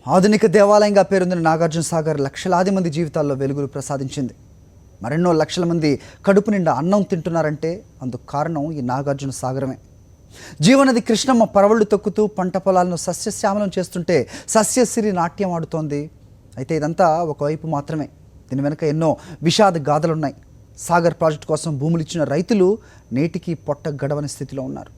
ఆధునిక దేవాలయంగా పేరొందిన నాగార్జున సాగర్ లక్షలాది మంది జీవితాల్లో వెలుగులు ప్రసాదించింది. మరెన్నో లక్షల మంది కడుపు నిండా అన్నం తింటున్నారంటే అందుకు కారణం ఈ నాగార్జున సాగరమే. జీవనది కృష్ణమ్మ పరవళ్లు తొక్కుతూ పంట పొలాలను సస్యశ్యామలం చేస్తుంటే సస్యసిరి నాట్యం ఆడుతోంది. అయితే ఇదంతా ఒకవైపు మాత్రమే. దీని వెనుక ఎన్నో విషాద గాథలున్నాయి. సాగర్ ప్రాజెక్టు కోసం భూములు ఇచ్చిన రైతులు నేటికి పొట్ట గడవని స్థితిలో ఉన్నారు.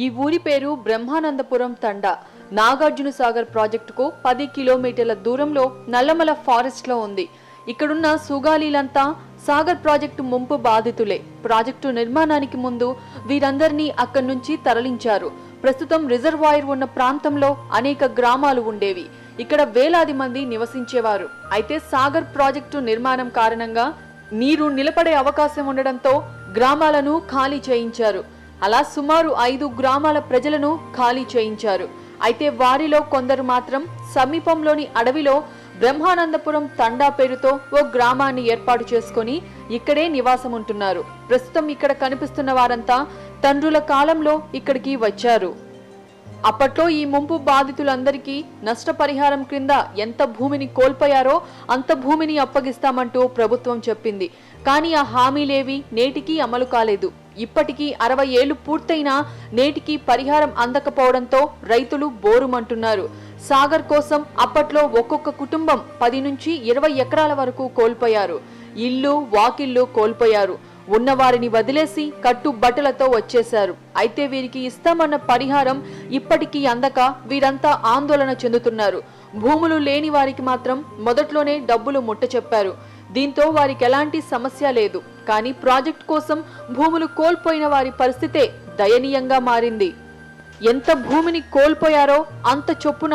ఈ ఊరి పేరు బ్రహ్మానందపురం తండా. నాగార్జున సాగర్ ప్రాజెక్టుకు 10 కిలోమీటర్ల దూరంలో నల్లమల ఫారెస్ట్ లో ఉంది. ఇక్కడున్న సుగాలీలంతా సాగర్ ప్రాజెక్టు ముంపు బాధితులే. ప్రాజెక్టు నిర్మాణానికి ముందు వీరందరినీ అక్కడి నుంచి తరలించారు. ప్రస్తుతం రిజర్వాయర్ ఉన్న ప్రాంతంలో అనేక గ్రామాలు ఉండేవి. ఇక్కడ వేలాది మంది నివసించేవారు. అయితే సాగర్ ప్రాజెక్టు నిర్మాణం కారణంగా నీరు నిలబడే అవకాశం ఉండడంతో గ్రామాలను ఖాళీ చేయించారు. అలా సుమారు 5 గ్రామాల ప్రజలను ఖాళీ చేయించారు. అయితే వారిలో కొందరు మాత్రం సమీపంలోని అడవిలో బ్రహ్మానందపురం తండా పేరుతో ఓ గ్రామాన్ని ఏర్పాటు చేసుకుని ఇక్కడే నివాసం ఉంటున్నారు. ప్రస్తుతం ఇక్కడ కనిపిస్తున్న వారంతా తండ్రుల కాలంలో ఇక్కడికి వచ్చారు. అప్పట్లో ఈ ముంపు బాధితులందరికీ నష్టపరిహారం క్రింద ఎంత భూమిని కోల్పోయారో అంత భూమిని అప్పగిస్తామంటూ ప్రభుత్వం చెప్పింది. కానీ ఆ హామీలేవి నేటికి అమలు కాలేదు. ఇప్పటికీ 60 ఏళ్లు పూర్తయినా నేటికి పరిహారం అందకపోవడంతో రైతులు బోరుమంటున్నారు. సాగర్ కోసం అప్పట్లో ఒక్కొక్క కుటుంబం 10 నుంచి 20 ఎకరాల వరకు కోల్పోయారు. ఇల్లు వాకిళ్లు కోల్పోయారు. ఉన్నవారిని వదిలేసి కట్టుబట్టలతో వచ్చేశారు. అయితే వీరికి ఇస్తామన్న పరిహారం ఇప్పటికీ అందక వీరంతా ఆందోళన చెందుతున్నారు. భూములు లేని వారికి మాత్రం మొదట్లోనే డబ్బులు ముట్ట చెప్పారు. దీంతో వారికి ఎలాంటి సమస్య లేదు. కానీ ప్రాజెక్ట్ కోసం భూములు కోల్పోయిన వారి పరిస్థితే దయనీయంగా మారింది. ఎంత భూమిని కోల్పోయారో అంత చొప్పున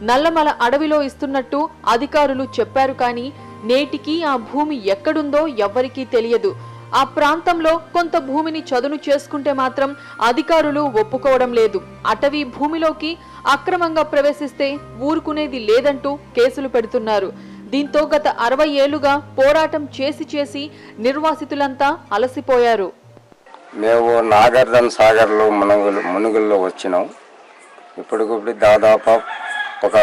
నల్లమల అడవిలో ఇస్తున్నట్టు అధికారులు చెప్పారు. కానీ నేటికి ఆ భూమి ఎక్కడుందో ఎవ్వరికీ తెలియదు. ఆ ప్రాంతంలో కొంత భూమిని చదును చేసుకుంటే మాత్రం అధికారులు ఒప్పుకోవడం లేదు. అటవీ భూమిలోకి అక్రమంగా ప్రవేశిస్తే ఊరుకునేది లేదంటూ కేసులు పెడుతున్నారు. దీంతో గత 60 ఏళ్లుగా పోరాటం చేసి నిర్వాసితులంతా అలసిపోయారు. మేము నాగార్జున సాగర్లో మునుగుల్లో వచ్చినాం. ఇప్పటికప్పుడు దాదాపు ఒక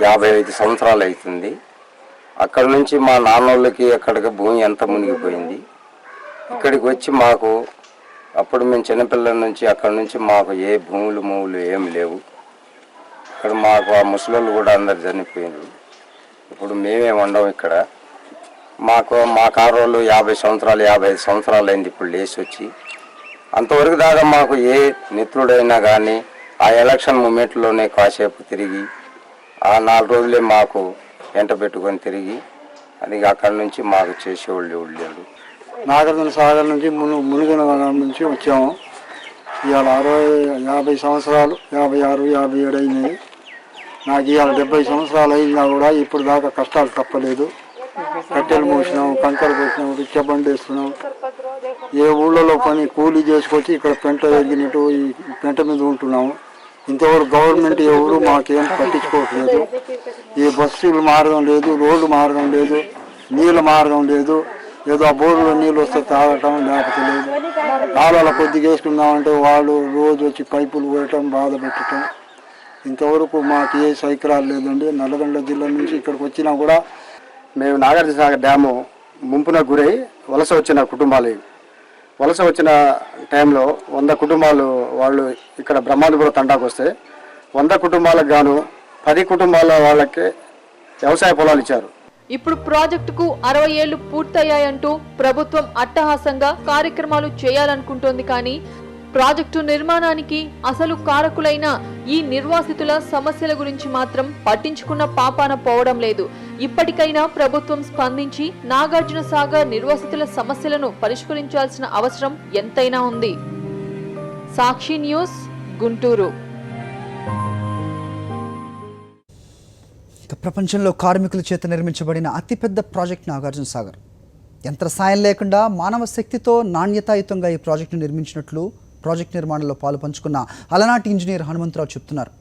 55 సంవత్సరాలు అవుతుంది. అక్కడ నుంచి మా నాన్నోళ్ళకి అక్కడికి భూమి ఎంత మునిగిపోయింది. ఇక్కడికి వచ్చి మాకు అప్పుడు మేము చిన్నపిల్లల నుంచి అక్కడ నుంచి మాకు ఏ భూములు ఏమి లేవు. ఇక్కడ మాకు ఆ ముసలోళ్ళు కూడా అందరు చనిపోయినారు. ఇప్పుడు మేమే ఉండం ఇక్కడ. మా కారోళ్ళు 50 సంవత్సరాలు 55 సంవత్సరాలు అయింది ఇప్పుడు లేచి వచ్చి. అంతవరకు దాకా మాకు ఏ మిత్రుడైనా కానీ ఆ ఎలక్షన్ మూమెంట్లోనే కాసేపు తిరిగి ఆ 4 రోజులే మాకు ఎంట పెట్టుకొని తిరిగి అది అక్కడి నుంచి మాకు చేసేవాళ్ళు ఎవరు లేరు. నాగార్జున సాగర్ నుంచి మునుగున నుంచి వచ్చాము. ఇవాళ 50 సంవత్సరాలు 56 57 అయినాయి. నాకు ఇవాళ 70 సంవత్సరాలు అయినా కూడా ఇప్పుడు దాకా కష్టాలు తప్పలేదు. కట్టెలు మోసినాం, కంకర పెట్టినాం, రిచ్చబండి వేస్తున్నాం. ఏ ఊళ్ళలో పని కూలీ చేసుకొచ్చి ఇక్కడ పెంట ఎరిగినట్టు ఈ పెంట మీద ఉంటున్నాము. ఇంతవరకు గవర్నమెంట్ ఎవరు మాకేం పట్టించుకోవట్లేదు. ఈ బస్సులు మార్గం లేదు, రోడ్డు మార్గం లేదు, నీళ్ళ మార్గం లేదు. ఏదో ఆ బోర్డులో నీళ్ళు వస్తే తాగటం లేకపోతే లేదు. కాలాల కొద్దిగా వేసుకుందామంటే వాళ్ళు రోజు వచ్చి పైపులు పోయటం బాధ పెట్టడం. ఇంతవరకు మాకు ఏ సౌకర్యాలు లేదండి. నల్లగొండ జిల్లా నుంచి ఇక్కడికి వచ్చినా కూడా మేము నాగార్జున సాగర్ డ్యాము ముంపున గురై వలస వచ్చిన టైంలో 100 కుటుంబాలు వాళ్ళు ఇక్కడ బ్రహ్మాండపురం తండాకు వస్తే 100 కుటుంబాలకు గాను 10 కుటుంబాల వాళ్ళకి వ్యవసాయ పొలాలు ఇచ్చారు. ఇప్పుడు ప్రాజెక్టుకు 60 ఏళ్లు పూర్తయ్యాయంటూ ప్రభుత్వం అట్టహాసంగా కార్యక్రమాలు చేయాలనుకుంటోంది. కానీ ప్రాజెక్టు నిర్మాణానికి అసలు కారకులైన ఈ నిర్వాసితుల సమస్యల గురించి మాత్రం పట్టించుకున్న పాపాన పోవడం లేదు. ఇప్పటికైనా ప్రభుత్వం స్పందించి నాగార్జున సాగర్ నిర్వాసితుల సమస్యలను పరిష్కరించాల్సిన అవసరం ఎంతైనా ఉంది. సాక్షి న్యూస్, గుంటూరు. ప్రపంచంలో కార్మికుల చేత నిర్మించబడిన అతిపెద్ద ప్రాజెక్ట్ నాగార్జున సాగర్. యంత్ర సాయం లేకుండా మానవ శక్తితో నాణ్యతాయుతంగా ఈ ప్రాజెక్టును నిర్మించినట్లు ప్రాజెక్ట్ నిర్మాణంలో పాలు పంచుకున్న అలనాటి ఇంజనీర్ హనుమంతరావు చెప్తున్నారు.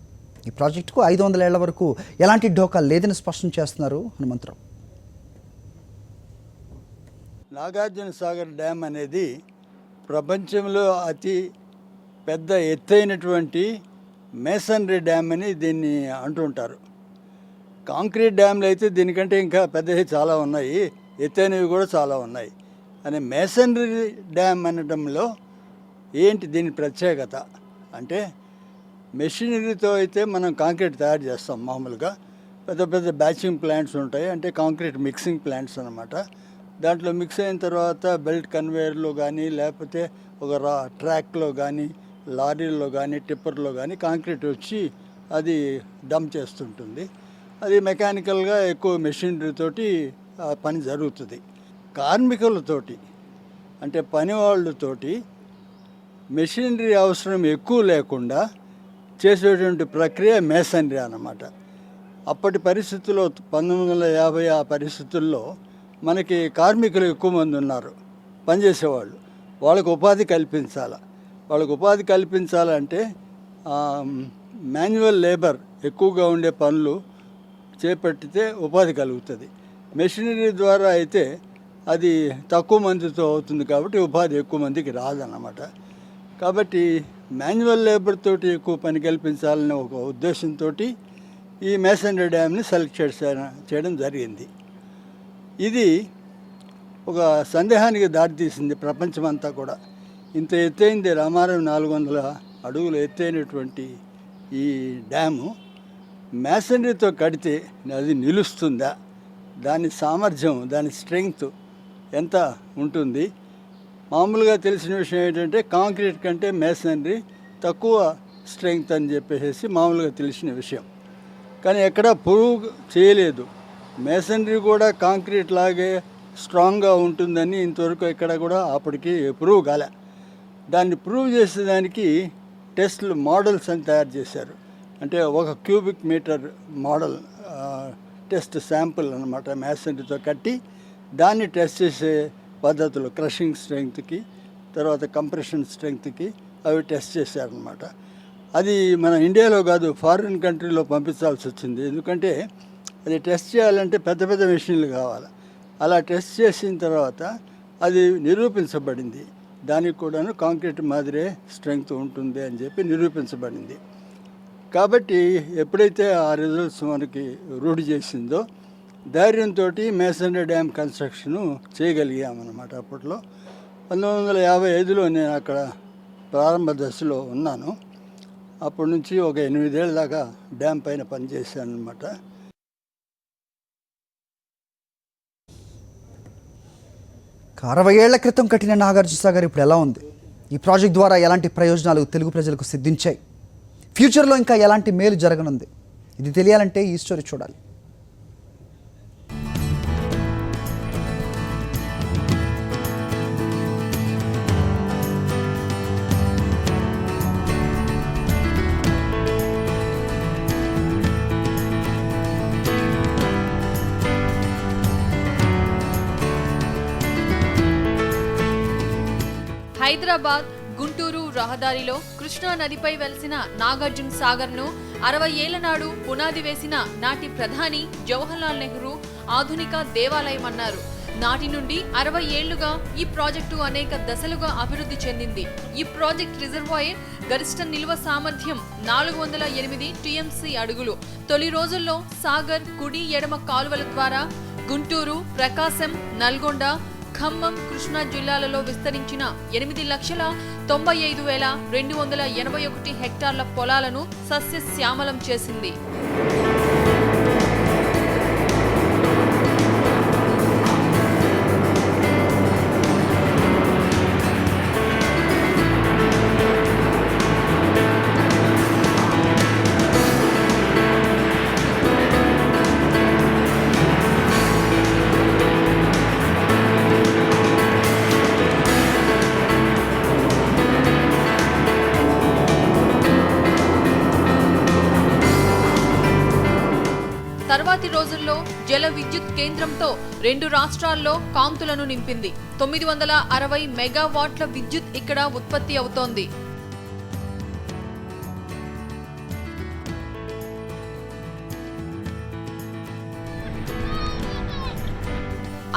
ఈ ప్రాజెక్టుకు 500 ఏళ్ల వరకు ఎలాంటి ఢోకా లేదని స్పష్టం చేస్తున్నారు హనుమంతరావు. నాగార్జున సాగర్ డ్యామ్ అనేది ప్రపంచంలో అతి పెద్ద ఎత్తైనటువంటి మేసనరీ డ్యామ్ అని దీన్ని అంటుంటారు. కాంక్రీట్ డ్యామ్లు అయితే దీనికంటే ఇంకా పెద్దవి చాలా ఉన్నాయి, ఎత్తైనవి కూడా చాలా ఉన్నాయి. అని మేసనరీ డ్యామ్ అనడంలో ఏంటి దీని ప్రత్యేకత అంటే, మెషినరీతో అయితే మనం కాంక్రీట్ తయారు చేస్తాం మామూలుగా. పెద్ద పెద్ద బ్యాచింగ్ ప్లాంట్స్ ఉంటాయి, అంటే కాంక్రీట్ మిక్సింగ్ ప్లాంట్స్ అనమాట. దాంట్లో మిక్స్ అయిన తర్వాత బెల్ట్ కన్వేయర్లో కానీ, లేకపోతే ఒక ట్రాక్లో కానీ, లారీల్లో కానీ, టిప్పర్లో కానీ కాంక్రీట్ వచ్చి అది డంప్ చేస్తుంటుంది. అది మెకానికల్గా ఎక్కువ మెషినరీతోటి పని జరుగుతుంది. కార్మికులతోటి అంటే పని వాళ్ళతోటి మెషినరీ అవసరం ఎక్కువ లేకుండా చేసేటువంటి ప్రక్రియ మేసనరీ అన్నమాట. అప్పటి పరిస్థితుల్లో 1950 ఆ పరిస్థితుల్లో మనకి కార్మికులు ఎక్కువ మంది ఉన్నారు పనిచేసేవాళ్ళు. వాళ్ళకు ఉపాధి కల్పించాలి. వాళ్ళకు ఉపాధి కల్పించాలంటే మాన్యువల్ లేబర్ ఎక్కువగా ఉండే పనులు చేపట్టితే ఉపాధి కలుగుతుంది. మెషినరీ ద్వారా అయితే అది తక్కువ మందితో అవుతుంది కాబట్టి ఉపాధి ఎక్కువ మందికి రాదన్నమాట. కాబట్టి మాన్యువల్ లేబర్ తోటి ఎక్కువ పని కల్పించాలనే ఒక ఉద్దేశంతో ఈ మేసనరీ డ్యామ్ని సెలెక్ట్ చేయడం జరిగింది. ఇది ఒక సందేహానికి దారితీసింది ప్రపంచమంతా కూడా. ఇంత ఎత్తైంది, రామారం 400 అడుగులు ఎత్తైనటువంటి ఈ డ్యాము మేసనరీతో కడితే అది నిలుస్తుందా, దాని సామర్థ్యం, దాని స్ట్రెంగ్త్ ఎంత ఉంటుంది. మామూలుగా తెలిసిన విషయం ఏంటంటే కాంక్రీట్ కంటే మేసనరీ తక్కువ స్ట్రెంగ్త్ అని చెప్పేసి మామూలుగా తెలిసిన విషయం. కానీ ఎక్కడా ప్రూవ్ చేయలేదు. మేసనరీ కూడా కాంక్రీట్ లాగే స్ట్రాంగ్గా ఉంటుందని ఇంతవరకు ఎక్కడ కూడా అప్పటికి ప్రూవ్ కాలే. దాన్ని ప్రూవ్ చేసేదానికి టెస్ట్లు, మోడల్స్ అని తయారు చేశారు. అంటే 1 cubic meter model test sample అనమాట. మేసనరీతో కట్టి దాన్ని టెస్ట్ చేసే పద్ధతులు, క్రషింగ్ స్ట్రెంగ్త్కి, తర్వాత కంప్రెషన్ స్ట్రెంగ్త్కి అవి టెస్ట్ చేశారనమాట. అది మన ఇండియాలో కాదు, ఫారిన్ కంట్రీలో పంపించాల్సి వచ్చింది. ఎందుకంటే అది టెస్ట్ చేయాలంటే పెద్ద పెద్ద మెషిన్లు కావాలి. అలా టెస్ట్ చేసిన తర్వాత అది నిరూపించబడింది. దానికి కూడాను కాంక్రీట్ మాదిరే స్ట్రెంగ్త్ ఉంటుంది అని చెప్పి నిరూపించబడింది. కాబట్టి ఎప్పుడైతే ఆ రిజల్ట్స్ మనకి రూఢి చేసిందో ధైర్యంతో మేసనరీ డ్యామ్ కన్స్ట్రక్షను చేయగలిగామన్నమాట. అప్పట్లో 1955లో నేను అక్కడ ప్రారంభ దశలో ఉన్నాను. అప్పటి నుంచి ఒక 8 ఏళ్ళ దాకా డ్యామ్ పైన పనిచేశాను అనమాట. 60 ఏళ్ల క్రితం కట్టిన నాగార్జున సాగర్ ఇప్పుడు ఎలా ఉంది? ఈ ప్రాజెక్ట్ ద్వారా ఎలాంటి ప్రయోజనాలు తెలుగు ప్రజలకు సిద్ధించాయి? ఫ్యూచర్లో ఇంకా ఎలాంటి మేలు జరగనుంది? ఇది తెలియాలంటే ఈ స్టోరీ చూడాలి. హైదరాబాద్ గుంటూరు రహదారిలో కృష్ణా నదిపై వెలిసిన నాగార్జున సాగర్ను 60 ఏళ్ల నాడు పునాది వేసిన నాటి ప్రధాని జవహర్లాల్ నెహ్రూ ఆధునిక దేవాలయం అన్నారు. నాటి నుండి 60 ఏళ్లుగా ఈ ప్రాజెక్టు అనేక దశలుగా అభివృద్ధి చెందింది. ఈ ప్రాజెక్ట్ రిజర్వాయర్ గరిష్ట నిల్వ సామర్థ్యం 408 టీఎంసీ అడుగులు. తొలి రోజుల్లో సాగర్ కుడి ఎడమ కాలువల ద్వారా గుంటూరు, ప్రకాశం, నల్గొండ, ఖమ్మం, కృష్ణా జిల్లాలలో విస్తరించిన 8,95,281 హెక్టార్ల పొలాలను సస్యశ్యామలం చేసింది. తర్వాతి రోజుల్లో జల విద్యుత్ కేంద్రంతో 2 రాష్ట్రాల్లో కాంతులను నింపింది. 960 మెగావాట్ల విద్యుత్ ఇక్కడ ఉత్పత్తి అవుతోంది.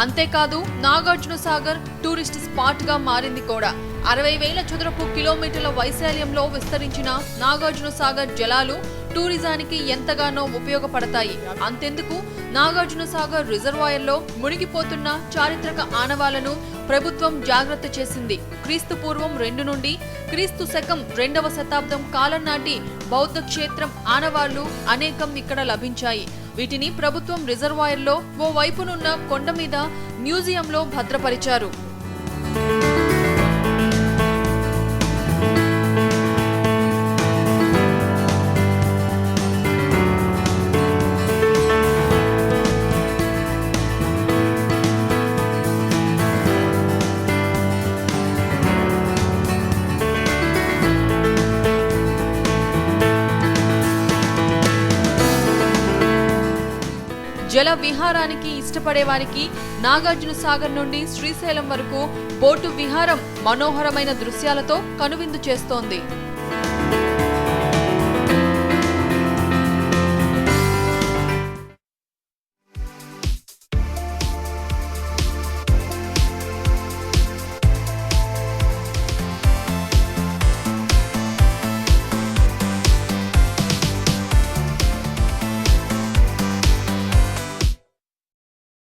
అంతేకాదు నాగార్జున సాగర్ టూరిస్ట్ స్పాట్ గా మారింది కూడా. 60,000 చదరపు కిలోమీటర్ల వైశాల్యంలో విస్తరించిన నాగార్జున సాగర్ జలాలు టూరిజానికి ఎంతగానో ఉపయోగపడతాయి. అంతెందుకు నాగార్జున సాగర్ రిజర్వాయర్లో మునిగిపోతున్న చారిత్రక ఆనవాలను ప్రభుత్వం జాగ్రత్త చేసింది. క్రీస్తు పూర్వం 2 నుండి క్రీస్తు శకం 2వ శతాబ్దం కాలం నాటి బౌద్ధ క్షేత్రం ఆనవాళ్లు అనేకం ఇక్కడ లభించాయి. వీటిని ప్రభుత్వం రిజర్వాయర్లో ఓ వైపునున్న కొండ మీద మ్యూజియంలో భద్రపరిచారు. జల విహారానికి ఇష్టపడే వారికి నాగార్జున సాగర్ నుండి శ్రీశైలం వరకు బోటు విహారం మనోహరమైన దృశ్యాలతో కనువిందు చేస్తోంది.